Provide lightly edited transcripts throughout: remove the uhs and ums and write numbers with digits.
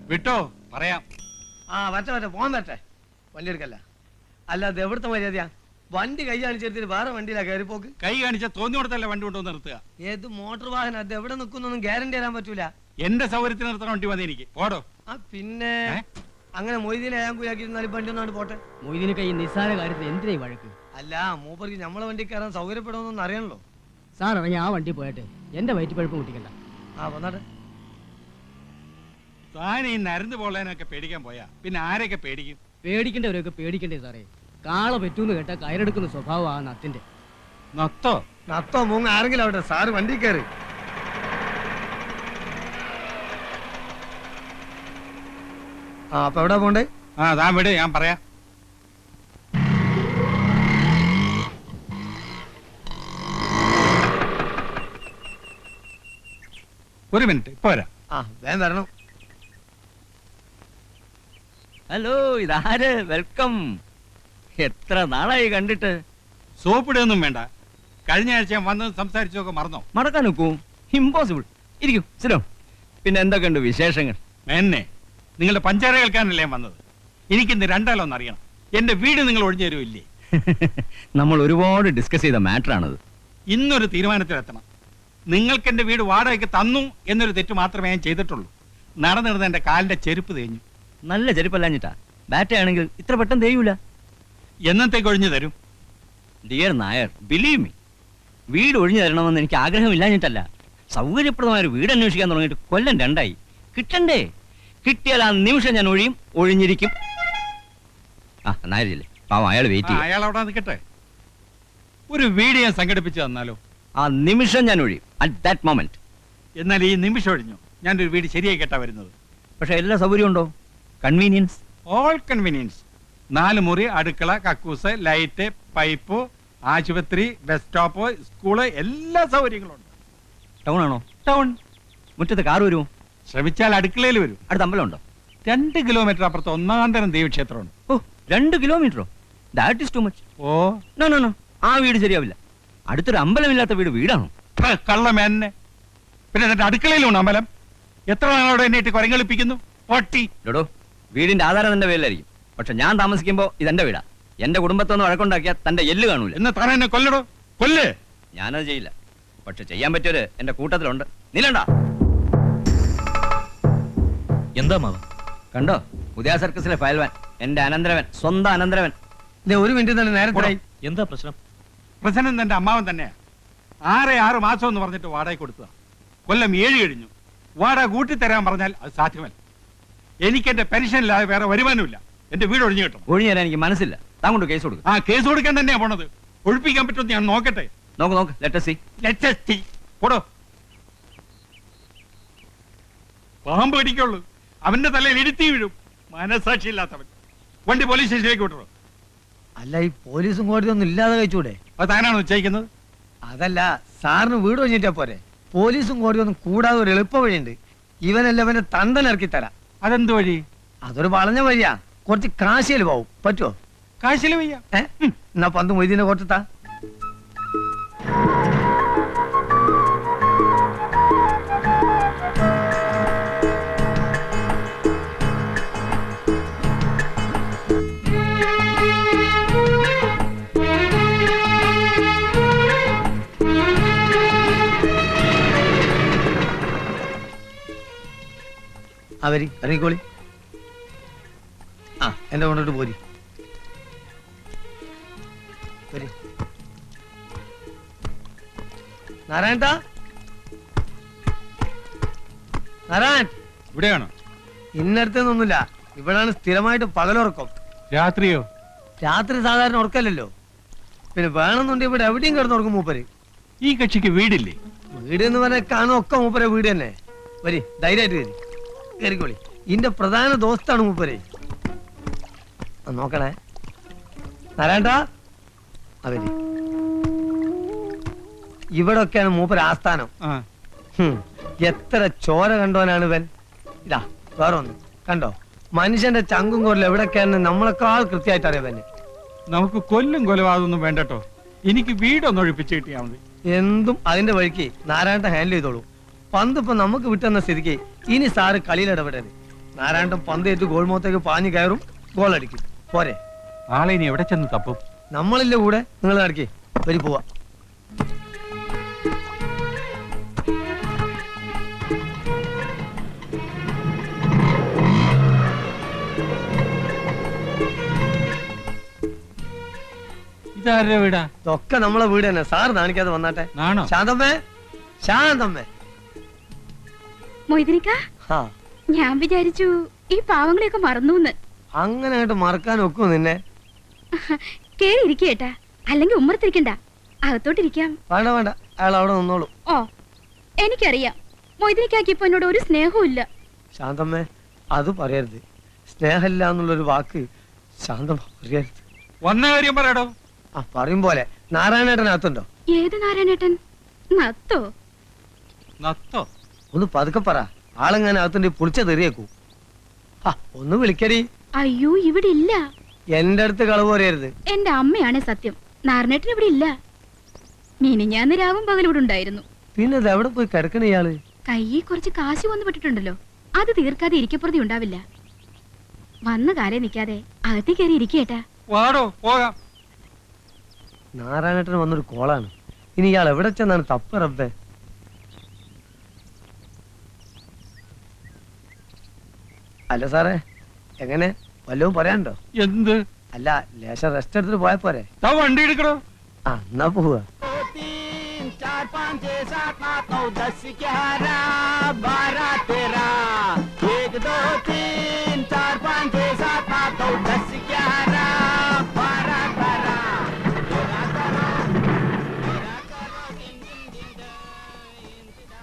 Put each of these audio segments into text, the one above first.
വിട്ടോ പറയാം. വരട്ടെ പോകാൻ വരട്ടെ. വണ്ടി എടുക്കല്ല. അല്ലാതെ എവിടുത്തെ മര്യാദയാ? വണ്ടി കൈ കാണിച്ചെടുത്തിട്ട് വേറെ വണ്ടിയിലാ കയറിപ്പോക്ക്. കൈ കാണിച്ച തോന്നി കൊടുത്തല്ലേ വണ്ടി കൊണ്ടുവന്ന് നിർത്തുക. ഏത് മോട്ടോർ വാഹനം അത് എവിടെ നിൽക്കുന്നൊന്നും ഗ്യാരണ്ടി തരാൻ പറ്റൂല. എന്റെ സൗകര്യത്തിന് നിർത്തണ വണ്ടി മതി എനിക്ക്. ഓടോ. പിന്നെ അങ്ങനെ മൊയ്തീനെ ഏകുയാക്കിയിരുന്നാലും വണ്ടി ഒന്നാണ് പോട്ടെ. മൊയ്തീന് കൈ നിസ്സാര കാര്യത്തിൽ എന്തിനാ വഴക്ക്? അല്ല മൂപ്പർക്ക് നമ്മളെ വണ്ടി കയറാൻ സൗകര്യപ്പെടുമെന്നൊന്നും അറിയണല്ലോ. സാർ ഇറങ്ങി ആ വണ്ടി പോയിട്ട് എന്റെ വയറ്റിപ്പഴുപ്പ് മുട്ടിക്കണ്ട. വന്നാട്ടെ. താൻ ഈ നരന്ന് പോളേനൊക്കെ പേടിക്കാൻ പോയാ പിന്നെ ആരെയൊക്കെ പേടിക്കും? പേടിക്കേണ്ടവരൊക്കെ പേടിക്കണ്ടേ സാറേ. കാള പറ്റൂന്ന് കേട്ടാ കയറെടുക്കുന്ന സ്വഭാവം ആ നത്തിന്റെ. നത്തോ മൂങ്ങ ആരെങ്കിലും അവിടെ. സാറ് വണ്ടി കയറി. അപ്പൊ എവിടെ പോണ്ടേ? താൻ വിട്, ഞാൻ പറയാം. ഒരു മിനിറ്റ്, ഇപ്പൊ വരാം. വേഗം വരണം. ഹലോ, ഇതാര്? വെൽക്കം. എത്ര നാളായി കണ്ടിട്ട്. സോപ്പിടൊന്നും വേണ്ട. കഴിഞ്ഞ ആഴ്ച ഞാൻ വന്ന് സംസാരിച്ചൊക്കെ മറന്നോ? മറക്കാൻ നോക്കൂ, ഇമ്പോസിബിൾ. ഇരിക്കൂ, സിനോ. പിന്നെ എന്തൊക്കെയുണ്ട് വിശേഷങ്ങൾ? എന്നെ നിങ്ങളുടെ പഞ്ചാര കേൾക്കാനല്ലേ ഞാൻ വന്നത്. എനിക്കിന്ന് രണ്ടാലൊന്നും അറിയണം. എന്റെ വീട് നിങ്ങൾ ഒഴിഞ്ഞു തരുമില്ലേ? നമ്മൾ ഒരുപാട് ഡിസ്കസ് ചെയ്ത മാറ്റർ ആണത്. ഇന്നൊരു തീരുമാനത്തിലെത്തണം. നിങ്ങൾക്ക് എന്റെ വീട് വാടകയ്ക്ക് തന്നു എന്നൊരു തെറ്റ് മാത്രമേ ഞാൻ ചെയ്തിട്ടുള്ളൂ. നടന്നിരുന്ന എന്റെ കാലിന്റെ ചെരുപ്പ് തേഞ്ഞു. നല്ല ചെരുപ്പല്ലാഞ്ഞിട്ടാ. ബാറ്റയാണെങ്കിൽ ഇത്ര പെട്ടെന്ന് തേയൂല. എന്നത്തേക്ക് ഒഴിഞ്ഞു തരും? ഡിയർ നായർ, ബിലീവ് മീ, വീട് ഒഴിഞ്ഞു തരണമെന്ന് എനിക്ക് ആഗ്രഹമില്ലാഞ്ഞിട്ടല്ല. സൗകര്യപ്രദമായ ഒരു വീട് അന്വേഷിക്കാൻ തുടങ്ങിയിട്ട് കൊല്ലം 2 കിട്ടണ്ടേ? കിട്ടിയാൽ ആ നിമിഷം ഞാൻ ഒഴിഞ്ഞിരിക്കും. നായരില്ലേ പാവം, അയാൾ വെയിറ്റ് ചെയ്യും. അയാൾ അവിടെ നിൽക്കട്ടെ. ഒരു വീട് ഞാൻ സംഘടിപ്പിച്ചു തന്നാലോ? ആ നിമിഷം ഞാൻ ഒഴിയും. At that moment. എന്നാൽ ഈ നിമിഷം ഒഴിഞ്ഞു ഞാനൊരു വീട് ശരിയായി കേട്ടാ വരുന്നത്. പക്ഷെ എല്ലാ സൗകര്യം ഉണ്ടോ? Convenience, all convenience. 4 മുറി, അടുക്കള, കക്കൂസ്, ലൈറ്റ്, പൈപ്പ്, ആശുപത്രി, ബസ് സ്റ്റോപ്പ്, സ്കൂള്, എല്ലാ സൗകര്യങ്ങളും ഉണ്ട്. ടൗൺ ആണോ? ടൗൺ. മുറ്റത്ത് കാർ വരുമോ? ശ്രമിച്ചാൽ അടുക്കളയിൽ വരും. അടുത്ത അമ്പലം ഉണ്ടോ? 2 കിലോമീറ്റർ അപ്പുറത്ത് ഒന്നാന്തരം ദേവീക്ഷേത്രമുണ്ട്. 2 കിലോമീറ്ററോ? That is too much. No, ആ വീട് ശരിയാവില്ല. അടുത്തൊരു അമ്പലമില്ലാത്ത വീടാണോ? കള്ളമേന്നെ. പിന്നെ എന്നിട്ട് അടുക്കളയിലുണ്ട് അമ്പലം. എത്ര നാളോടെ എന്നെ കൊരങ്ങളിപ്പിക്കുന്നു? ഡോടോ, വീടിന്റെ ആധാരം തന്റെ പേരിലായിരിക്കും. പക്ഷെ ഞാൻ താമസിക്കുമ്പോ ഇതെന്റെ വീടാ. എന്റെ കുടുംബത്തൊന്ന് വഴക്കുണ്ടാക്കിയാൽ തന്റെ എല്ല് കാണൂല. എന്ന് താൻ എന്നെ കൊല്ലടോ, കൊല്ല്. ഞാനത് ചെയ്യില്ല. പക്ഷെ ചെയ്യാൻ പറ്റിയൊരു എന്റെ കൂട്ടത്തിലുണ്ട്. നിലണ്ട. എന്താ മാവ? കണ്ടോ, പുതിയ സർക്കസിലെ ഫയൽവാൻ, എന്റെ അനന്തരവൻ, സ്വന്തം അനന്തരവൻ. ഒരു മിനിറ്റ് തന്നെ നേരത്തെ. എന്താ പ്രശ്നം? പ്രശ്നം എന്റെ അമ്മാവൻ തന്നെയാ. 6 മാസം എന്ന് പറഞ്ഞിട്ട് വാടക കൊടുത്തതാ. കൊല്ലം 7 കഴിഞ്ഞു. വാടക കൂട്ടിത്തരാൻ പറഞ്ഞാൽ അത് സാധ്യമല്ല. എനിക്ക് എന്റെ പെൻഷനില്ലാതെ വേറെ വരുമാനമില്ല. എന്റെ വീട് ഒഴിഞ്ഞു കിട്ടണം. ഒഴിഞ്ഞു തരാൻ എനിക്ക് മനസ്സില്ല. താൻ കൊണ്ട് കേസ് കൊടുക്കും. കേസ് കൊടുക്കാൻ തന്നെയാ പോണത്. ഒഴിപ്പിക്കാൻ പറ്റുമെന്ന് ഞാൻ നോക്കട്ടെ. നോക്ക്, ലെറ്റ് us see. പോടോ. പാമ്പ് കടിക്കുള്ളൂ. അവന്റെ തലയിൽ ഇടുത്തി വീഴും. മനസാക്ഷി ഇല്ലാത്തവൻ. വണ്ടി പോലീസ് സ്റ്റേഷനിലേക്ക് വിട്ടോ. അല്ല, ഈ പോലീസും കോടതി ഒന്നും ഇല്ലാതെ കഴിച്ചൂടെ? അത് താനാണോ നിശ്ചയിക്കുന്നത്? അതല്ല, സാറിന് വീട് ഒഴിഞ്ഞിട്ടാ പോരെ. പോലീസും കോടതി ഒന്നും കൂടാതെ ഒരു എളുപ്പ വഴിയുണ്ട്. ഇവനല്ല അവന്റെ തണ്ടനിറക്കി തരാം. അതെന്ത് വഴി? അതൊരു വളഞ്ഞ വഴിയാ. കുറച്ച് കാശിയിൽ പോവും. പറ്റുമോ? കാശില് വയ്യ. എന്നാ പന്ത് മൊയ്തീനെ കൊടുത്താ. ഇറങ്ങിക്കോളി. എന്റെ കൊണ്ടിട്ട് പോരി. നാരായണ, നാരായൺ ഇവിടെയാണോ? ഇന്നടുത്തൊന്നുമില്ല. ഇവിടാണ് സ്ഥിരമായിട്ട് പകലുറക്കം. രാത്രിയോ? രാത്രി സാധാരണ ഉറക്കല്ലോ. പിന്നെ വേണമെന്നുണ്ടെങ്കിൽ ഇവിടെ എവിടെയും കിടന്നുറക്കും മൂപ്പര്. ഈ കക്ഷിക്ക് വീടില്ലേ? വീട് എന്ന് പറഞ്ഞാൽ കാണുമൊക്കെ മൂപ്പരെ വീട് തന്നെ. വരി, ധൈര്യമായിട്ട് വരി, കയറിക്കോളി. ഇതിന്റെ പ്രധാന ദോസ്താണ് മൂപ്പര്. നോക്കണേ നാരായണ. അവര് ഇവിടെ ഒക്കെയാണ് മൂപ്പര് ആസ്ഥാനം. എത്ര ചോര കണ്ടോനാണ് ഇവൻ. ഇതാ വേറെ ഒന്ന് കണ്ടോ, മനുഷ്യന്റെ ചങ്കും കോരിൽ എവിടെയൊക്കെയാണ് നമ്മളെക്കാൾ കൃത്യമായിട്ട് അറിയാൻ. നമുക്ക് കൊല്ലും കൊലപാതകമൊന്നും വേണ്ടട്ടോ. എനിക്ക് വീടൊന്നും ഒഴിപ്പിച്ച് കിട്ടിയാൽ മതി. എന്തും അതിന്റെ വഴിക്ക് നാരായണ ഹാൻഡിൽ ചെയ്തോളൂ. പന്ത് ഇപ്പൊ നമുക്ക് വിട്ടുന്ന സ്ഥിതിക്ക് ഇനി സാറ് കളിയിൽ ഇടപെടരുത്. നാരായണൻ പന്തേറ്റ് ഗോൾമുഖത്തേക്ക് പാഞ്ഞു കയറും, ഗോൾ അടിക്കും. പോരെ? ആളെ ഇനി എവിടെ ചെന്ന് തപ്പും? നമ്മളില്ല കൂടെ, നിങ്ങൾ നടക്കേ വരി പോവാ. ഇതാരുടെ വീടാ? ഇതൊക്കെ നമ്മളെ വീട് തന്നെ. സാർ നാണിക്കാതെ വന്നാട്ടെ. ആണോ? ശാന്തമ്മേ, ശാന്തമ്മേ. മൊയ്തനിക്ക, ആ, ഞാൻ വിചാരിച്ചു ഈ പാവങ്ങളെയൊക്കെ മറന്നൂന്ന്. അങ്ങനെ അങ്ങോട്ട് മറക്കാൻ ഒക്കും നിന്നെ? കേറി ഇരിക്കേട്ടാ, അല്ലെങ്കിൽ ഉമ്മറത്തിരിക്കണ്ട, അകത്തോട്ടിരിക്കാം. വേണ്ട വേണ്ട, അയാൾ അവിടെ നിന്നോളൂ. ഓ, എനിക്കറിയാം മൊയ്തനിക്കാക്ക് ഇപ്പൊ എന്നോട് ഒരു സ്നേഹവും ഇല്ല. ശാന്തമ്മേ, അത് പറയരുത്. സ്നേഹമില്ല എന്നുള്ളൊരു വാക്ക് ശാന്തമ്മ പറയരുത്. വന്ന കാര്യം പറയടോ. ആ, പറയും പോലെ. നാരായണേട്ടനകത്തുണ്ടോ? ഏത് നാരായണേട്ടൻ? നത്തോ? നത്തോ? ഒന്ന് പതുക്കെ പറ. ആളെങ്ങനെ അകത്തുണ്ട് പൊളിച്ച തെറിയേക്കൂ. ഒന്ന് വിളിക്കടി. അയ്യോ, ഇവിടെ ഇല്ല. എന്റെ അടുത്ത് കളവ് പറയരുത്. എന്റെ അമ്മയാണ് സത്യം. നാരായണേട്ടൻ ഇവിടെ ഇല്ല. മിനിഞ്ഞാന്ന് രാവും പകലും ഇവിടെ ഉണ്ടായിരുന്നു. പിന്നെ ഇത് എവിടെ പോയി കിടക്കണ ഇയാള്? കയ്യിൽ കുറച്ച് കാശ് വന്നു പെട്ടിട്ടുണ്ടല്ലോ, അത് തീർക്കാതെ ഇരിക്കപ്പുറതി ഉണ്ടാവില്ല. വന്ന കാലേ നിക്കാതെ അകത്തി കയറി ഇരിക്കേട്ടാ. വാടോ, പോകാം. നാരായണേട്ടന് വന്നൊരു കോളാണ്. ഇനി ഇയാൾ എവിടെ ചെന്നാണ് തപ്പ് റബ്ബേ? അല്ല സാറേ, എങ്ങനെ വല്ലതും പറയാനുണ്ടോ? എന്ത്? അല്ല, ലേശം റെസ്റ്റ് എടുത്തിട്ട് പോയാ പോരെ? താ വണ്ടി എടുക്കണോ? ആ, എന്നാ പോവാ.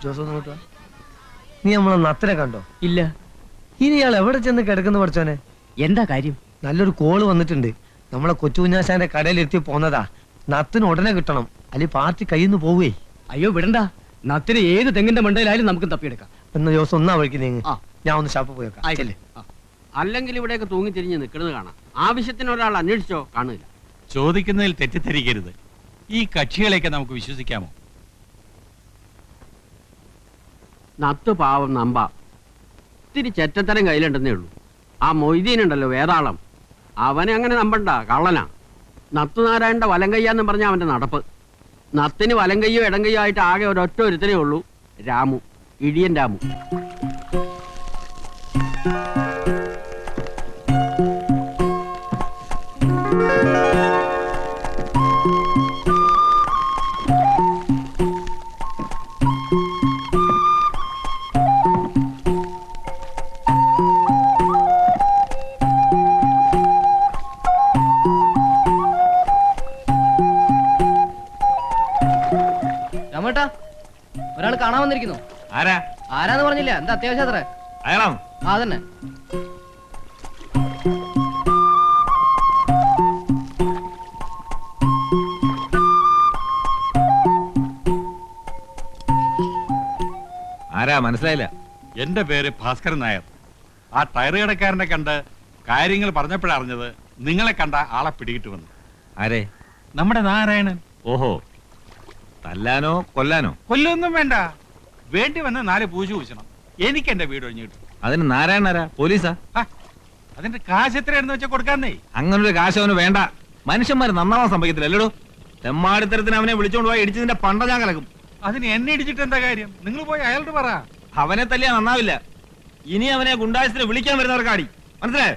ജോസ് ഒന്ന് ഇങ്ങോട്ട് വാ. നീ നമ്മളെ നത്തിനെ കണ്ടോ? ഇല്ല. ഇനി ഇയാൾ എവിടെ ചെന്ന് കിടക്കുന്നു പഠിച്ചോനെ? എന്താ കാര്യം? നല്ലൊരു കോള് വന്നിട്ടുണ്ട്. നമ്മളെ കൊച്ചുകുഞ്ഞാശാന്റെ കടയിലെത്തി പോന്നതാ. നത്തിന് ഉടനെ കിട്ടണം, അല്ലെങ്കിൽ പാർട്ടി കയ്യിൽ നിന്ന് പോവേ. അയ്യോ വിടണ്ട, നത്തിന് ഏത് തെങ്ങിന്റെ മണ്ടയിലായാലും നമുക്ക് തപ്പിയെടുക്കാം. എന്ന് ജോസ് ഒന്നാ വഴിക്ക് നീങ്ങ്. ആ. ഞാൻ ഒന്ന് ഷാപ്പ് പോയേക്കാം. ആയിക്കല്ലേ. അല്ലെങ്കിൽ ഇവിടെയൊക്കെ തൂങ്ങിത്തിരിഞ്ഞ് നിൽക്കുന്നത് കാണാം. ആവശ്യത്തിന് ഒരാൾ അന്വേഷിച്ചോ കാണില്ല. ചോദിക്കുന്നതിൽ തെറ്റിദ്ധരിക്കരുത്. ഈ കക്ഷികളെയൊക്കെ നമുക്ക് വിശ്വസിക്കാമോ? നത്ത് പാവം നമ്പ ഇത്തിരി ചെറ്റത്തരം കയ്യിലുണ്ടെന്നേ ഉള്ളൂ. ആ മൊയ്തീനുണ്ടല്ലോ വേതാളം, അവനെ അങ്ങനെ നമ്പണ്ട, കള്ളനാ. നത്തുനാരായണന്റെ വലം കയ്യാന്ന് പറഞ്ഞ അവന്റെ നടപ്പ്. നത്തിന് വലം കയ്യോ ഇടം കയ്യോ ആയിട്ട് ആകെ ഒരൊറ്റ ഒരുത്തനേ ഉള്ളൂ, രാമു, ഇടിയൻ രാമു. രാമേട്ടാ, ഒരാൾ കാണാൻ വന്നിരിക്കുന്നു. ആരാ? ആരാന്ന് പറഞ്ഞില്ല. എന്താ അത്യാവശ്യം അത്ര? അയാളാണ്. ആ തന്നെ. ആരാ മനസ്സിലായില്ല? എന്റെ പേര് ഭാസ്കരൻ നായർ. ആ ടയർ കടക്കാരനെ കണ്ട് കാര്യങ്ങൾ പറഞ്ഞപ്പോഴറിഞ്ഞത് നിങ്ങളെ കണ്ട ആളെ പിടികിട്ട് വന്നു. ആരെ? നമ്മുടെ നാരായണൻ. ഓഹോ, തല്ലാനോ കൊല്ലാനോ? കൊല്ലൊന്നും വേണ്ട, വേണ്ടി വന്ന് 4 പൂജ പൂശണം. എനിക്ക് എന്റെ വീട് ഒഴിഞ്ഞു കിട്ടും. അതിന് നാരായണനാരാ? പോലീസാ? അതിന്റെ കാശ് എത്രയാണെന്ന് വെച്ചാൽ കൊടുക്കാന്നേ. അങ്ങനൊരു കാശ് അവന് വേണ്ട. മനുഷ്യന്മാര് നന്നാവാൻ സംഭവിക്കത്തില്ല അല്ലടോ. തെമ്മാടിത്തരത്തിന് അവനെ വിളിച്ചോണ്ട് പോയി ഇടിച്ചതിന്റെ പണ്ട ഞാൻ കലക്കും. അതിന് എന്നെ ഇടിച്ചിട്ട് എന്താ കാര്യം? നിങ്ങൾ പോയി അയാളോട് പറ. അവനെ തല്ലിയാ നന്നാവില്ല. ഇനി അവനെ ഗുണ്ടായസിന് വിളിക്കാൻ വരുന്നവർക്കാടി, മനസ്സിലായോ?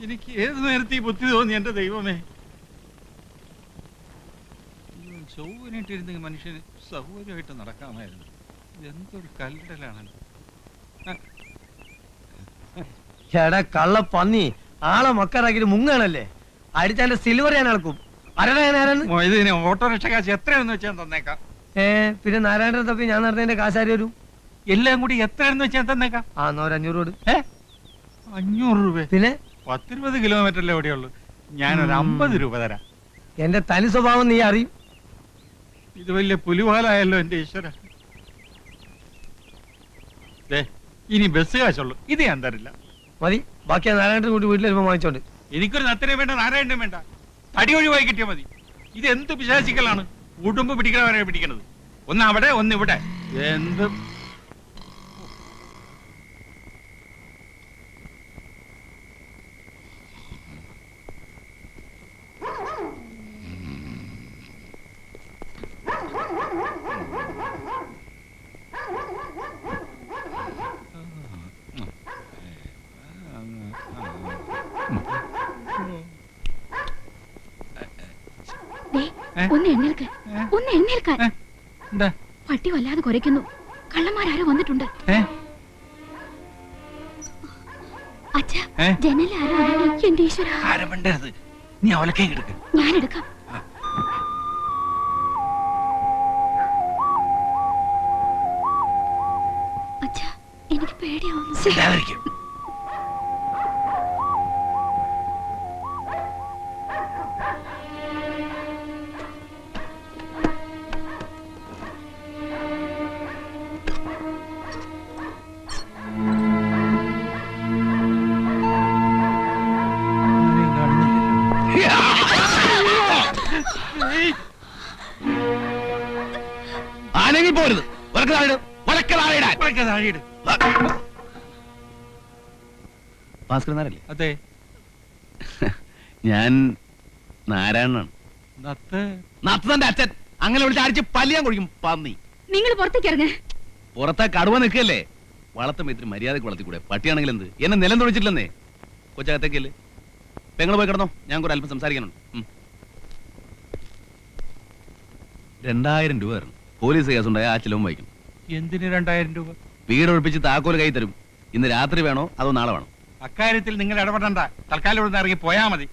എനിക്ക് ഏത് നേരത്തെ ഈ ബുദ്ധി തോന്നി എന്റെ ദൈവമേ. ചൊവ്വനിട്ടിരുന്നെങ്കിൽ മനുഷ്യന് സൗകര്യമായിട്ട് നടക്കാമായിരുന്നു. എന്തൊരു കല്ലടലാണ്. എടാ കള്ള പന്നി, ആളെ മക്കാറാക്കിട്ട് മുങ്ങാണല്ലേ? അടിച്ചാന്റെ സിൽവർ ഞാൻ അളക്കും. ഇതിന് ഓട്ടോറിക്ഷ കാശ് എത്രയാണെന്ന് വെച്ചാൽ തന്നേക്കാം. പിന്നെ നാരായണൻ തപ്പി ഞാൻ നടന്നതിന്റെ കാശാരി വരും. എല്ലാം കൂടി എത്രയാണെന്ന് വെച്ചാൽ തന്നേക്കാം. ആ, എന്നാ ഒരു 500 കൊടു. 500 രൂപ? പിന്നെ 10-20 കിലോമീറ്ററിലെ എവിടെയുള്ളൂ. ഞാനൊരു 50 രൂപ തരാം. എന്റെ തനി സ്വഭാവം നീ അറിയും. ഇത് വലിയ പുലിവാലായല്ലോ എന്റെ ഈശ്വര. ഇനി ബസ് കാശുള്ളൂ, ഇത് ഞാൻ തരില്ല. മതി, ബാക്കി നാരായണൻ കൂട്ടി വീട്ടിൽ വരുമ്പോ വാങ്ങിച്ചോണ്ട്. എനിക്കൊരു നത്തിനെ വേണ്ട, നാരായണനും വേണ്ട. തടി ഒഴിവായി കിട്ടിയാൽ മതി. ഇത് എന്ത് പിശാചിക്കലാണ്? ഉടുമ്പ് പിടിക്കണവരെ പിടിക്കണത്. ഒന്ന് അവിടെ ഒന്ന് ഇവിടെ. എന്ത് ഒന്ന് എഴുന്നേൽക്ക്, ഒന്ന് എഴുന്നേൽക്കാൻ. എന്താ പട്ടി വല്ലാതെ കുരയ്ക്കുന്നു. കള്ളന്മാരാരോ വന്നിട്ടുണ്ട്. അച്ഛാ, ജനലാരോ അനങ്ങി. എന്റെ ഈശ്വര, ആരും മിണ്ടരുത്. നീ അവലക്കേ കിടക്ക്. ഞാനെടുക്കാം. അച്ഛാ, എനിക്ക് പേടിയാവുന്നു. ആണെങ്കിൽ പോരുത്. ഭാസ്കരൻ നായരല്ലേ? അതെ. ഞാൻ നാരായണനാണ്. നത്തന്റെ അച്ഛൻ. അങ്ങനെ വിളിച്ച് അടിച്ച് പല്ലിയാൻ കൊഴിക്കും പന്നി. നിങ്ങൾ പുറത്തേക്ക് ഇറങ്ങ. പുറത്തെ കടുവ നിൽക്കല്ലേ? വളർത്തുമ്പോ ഇത്തിരി മര്യാദക്ക് വളർത്തിക്കൂടെ? പട്ടിയാണെങ്കിൽ എന്ത്? എന്നെ നിലം തൊഴിച്ചിട്ടില്ലെന്നേ. കൊച്ചകത്തേക്കല്ലേ? പെങ്ങൾ പോയി കിടന്നോ, ഞാൻ കൂടെ അല്പം സംസാരിക്കാനുണ്ട്. 2000 രൂപ തരണം. പോലീസ് കേസുണ്ടായ ആ ചിലവും വഹിക്കും. എന്തിന് 2000 രൂപ? വീട് ഒഴിപ്പിച്ച് താക്കോല് കൈ തരും. ഇന്ന് രാത്രി വേണോ അതോ നാളെ വേണോ? അക്കാര്യത്തിൽ നിങ്ങൾ ഇടപെടണ്ട. തൽക്കാലം ഇവിടെ ഇറങ്ങി പോയാ മതി.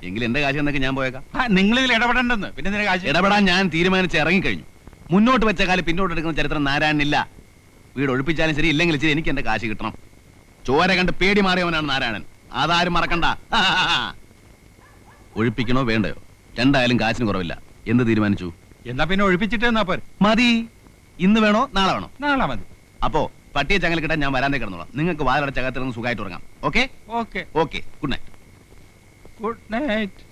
എങ്കിൽ എന്റെ കാശ് എന്നൊക്കെ ഞാൻ പോയേക്കാം. നിങ്ങൾ ഇതിൽ ഇടപെടണ്ടെന്ന്. പിന്നെ നിന്റെ കാശ് ഇടപെടാൻ ഞാൻ തീരുമാനിച്ച് ഇറങ്ങിക്കഴിഞ്ഞു. മുന്നോട്ട് വെച്ച കാലം പിന്നോട്ട് എടുക്കുന്ന ചരിത്രം നാരായണനില്ല. വീട് ഒഴിപ്പിച്ചാലും ശരി, ഇല്ലെങ്കിൽ ശരി, എനിക്ക് എന്റെ കാശ് കിട്ടണം. ചോര കണ്ട് പേടി മാറിയവനാണ് നാരായണൻ. അതാരും മറക്കണ്ട. ഒഴിപ്പിക്കണോ വേണ്ടയോ? രണ്ടായാലും കാശിന് കുറവില്ല. എന്ത് തീരുമാനിച്ചു? എന്നാ പിന്നെ ഒഴിപ്പിച്ചിട്ട് എന്നാ പോരെ. മതി. ഇന്ന് വേണോ നാളെ വേണോ? നാളെ മതി. അപ്പോ പട്ടിയെ ചങ്ങല കിട്ടാൻ ഞാൻ വരാന്തേ കിടന്നോളാം. നിങ്ങൾക്ക് വാതിലടച്ചകത്തിരുന്ന് സുഖമായിട്ട് ഉറങ്ങാം. Okay okay okay. Good night. Good night.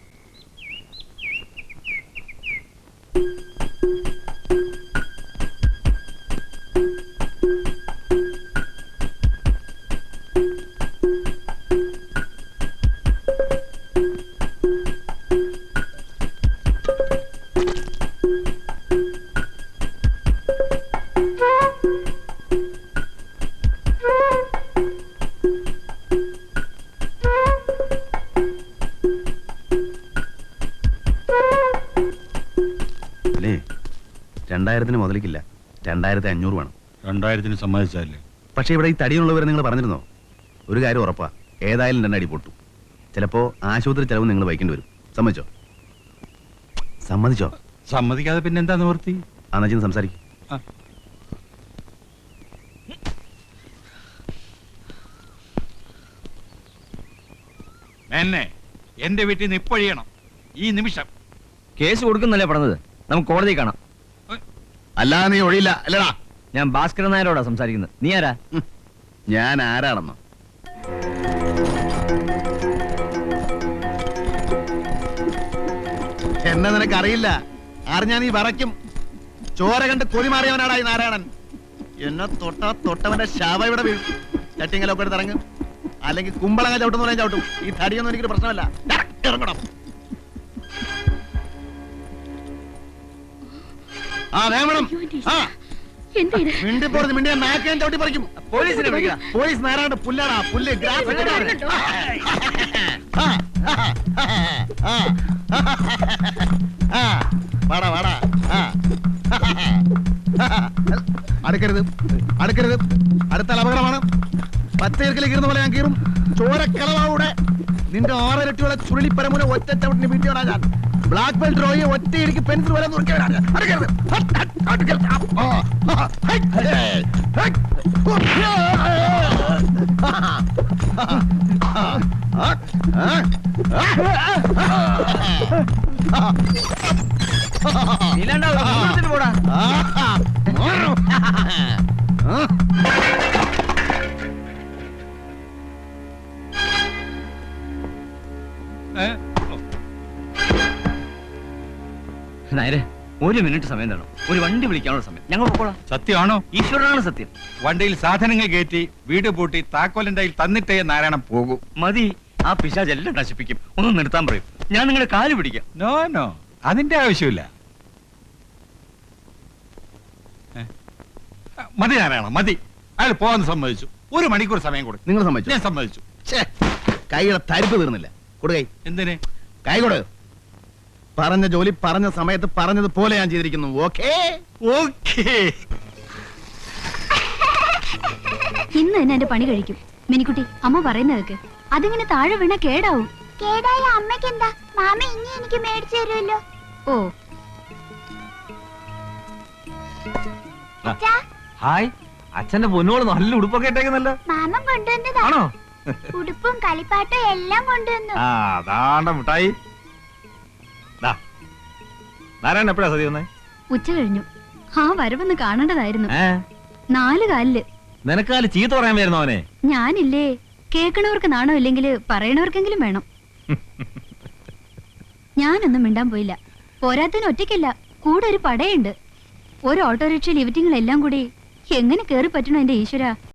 അല്ലേ? 2000 മുതലിക്കില്ല. 2500 വേണം. 2000 സമ്മതിച്ചല്ലേ? പക്ഷേ ഇവിടെ ഈ തടിയുള്ളവരെ നിങ്ങൾ പറഞ്ഞിരുന്നോ? ഒരു കാര്യം ഉറപ്പാ, ഏതായാലും 2 അടി പൊട്ടും. ചിലപ്പോ ആശുപത്രി ചെലവ് നിങ്ങൾ വഹിക്കേണ്ടി വരും. സമ്മതിച്ചോ? സമ്മതിച്ചോ? സമ്മതിക്കാതെ പിന്നെ എന്താ നിവൃത്തി? അന്നച്ചിന്ന് സംസാരിക്കും. എന്നെ എന്റെ വീട്ടിൽ നിന്ന് ഇപ്പൊഴിയണം ഈ നിമിഷം. കേസ് കൊടുക്കുന്നല്ലേ പറഞ്ഞത്? നമുക്ക് കോടതി കാണാം. അല്ലാതെ നീ ഒഴിയില്ല അല്ലടാ. ഞാൻ ഭാസ്കരൻ നായരോടാ സംസാരിക്കുന്നത്. നീ ആരാ? ഞാൻ ആരാണെന്നോ? എന്നെ നിനക്കറിയില്ല. അറിഞ്ഞാ നീ വറയ്ക്കും. ചോര കണ്ട് കൊതി മാറിയവനാടാ ഈ നാരായണൻ. എന്നെ തൊട്ടവന്റെ ശവ ഇവിടെ വീഴും. ചട്ടിങ്ങലൊക്കെ എടുത്ത് ഇറങ്ങും. അല്ലെങ്കിൽ കുമ്പളങ്ങ ചവിട്ടുന്ന പോലെ ചവിട്ടും. ഈ തടിയൊന്നും എനിക്കൊരു പ്രശ്നമല്ല. ഇറങ്ങണം. വേണം. മിണ്ടിപ്പോറത് മിണ്ടിയാ നാക്കാൻ ചവിട്ടി പറിക്കും. പോലീസിനെ വിളിക്കാം. പോലീസ് നേരാണ്ട് പുല്ലാടാ. പുല്ല് വാടാ വാടാ. അടുക്കരുത് അടുക്കരുത്. അടുത്താൽ അപകടമാണ്. പച്ചയിറക്കിൽ കീറുന്ന പോലെ ഞാൻ കീറും. ചോരക്കളവാവിടെ നിന്റെ 6 ഇരട്ടിയുള്ള ചുരുളിപ്പരമുന ഒറ്റ ചവിട്ടിന് വീട്ടിയോടാ ഞാൻ. ബ്ലാക്ക് ബെൽറ്റ് റോയെ ഒറ്റയിടിക്ക് പെൻസിൽ വരെ നുറുക്കിയവരാണ്. അടുക്കരുത്. പോടാ. നായരെ, 1 മിനിറ്റ് സമയം തരണം. ഒരു വണ്ടി വിളിക്കാനുള്ള സമയം. ഞങ്ങൾ പോകോളാം. സത്യമാണോ? ഈശ്വരനാണ് സത്യം. വണ്ടിയിൽ സാധനങ്ങൾ കയറ്റി വീട് പൂട്ടി താക്കോലിന്റെ കയ്യിൽ തന്നിട്ടേ നാരായണൻ പോകൂ. മതി. ആ പിശാചെല്ലാം നശിപ്പിക്കും. ഒന്ന് നിർത്താൻ പറയും. ഞാൻ നിങ്ങളുടെ കാല് പിടിക്കാം. നോ നോ, അതിന്റെ ആവശ്യമില്ല. മതി നാരായണ, മതി. അയാൾ പോകാൻ സമ്മതിച്ചു. 1 മണിക്കൂർ സമയം കൊടുക്കും. നിങ്ങൾ സമ്മതിച്ചു? ഞാൻ സമ്മതിച്ചു. കൈയുടെ തരിപ്പ് തീർന്നില്ല. കൊടുകൈ. എന്തിന്? കൈ കൊടു. പറഞ്ഞ ജോലി പറഞ്ഞ സമയത്ത് പറഞ്ഞതുപോലെ ഞാൻ ചെയ്തിരിക്കുന്നു. Okay okay. ഇന്ന് തന്നെ എന്റെ പണി കഴിക്കും. മിനിക്കുട്ടി, അമ്മ പറയുന്നത് കേക്ക്. അതിങ്ങനെ താഴെ വീണ കേടാവും. കേടായ അമ്മയ്ക്ക് എന്താ? മാമ ഇനി എനിക്ക് മേടിച്ചു തരുമല്ലോ. ഓ, അച്ഛാ, ഹായ്, അച്ഛന്റെ പൊന്നോള് നല്ല ഉടുപ്പൊക്കെ ഇട്ടേക്കുന്നല്ലോ. മാമൻ കൊണ്ടുവന്നതാ. ആണോ? ഉടുപ്പും കളിപ്പാട്ടും എല്ലാം കൊണ്ടുവന്നു. ആ, അതാണ്ട മിഠായി. നാരായണൻ എപ്പോഴാ സതി വന്നേ? ഉച്ച കഴിഞ്ഞു. ആ വരവൊന്ന് കാണേണ്ടതായിരുന്നു. 4 കാലില്. നിനക്കാല് ചീത്ത പറയാൻ വരുന്നോ അവനെ? ഞാനില്ലേ, കേൾക്കണവർക്ക് നാണോ ഇല്ലെങ്കിൽ പറയണവർക്കെങ്കിലും വേണം. ഞാനൊന്നും മിണ്ടാൻ പോയില്ല. പോരാത്തിന് ഒറ്റയ്ക്കല്ല, കൂടെ ഒരു പടയുണ്ട്. ഒരു ഓട്ടോറിക്ഷ ലിഫ്റ്റിങ്ങളെല്ലാം കൂടി എങ്ങനെ കേറി പറ്റണോ എന്റെ ഈശ്വര.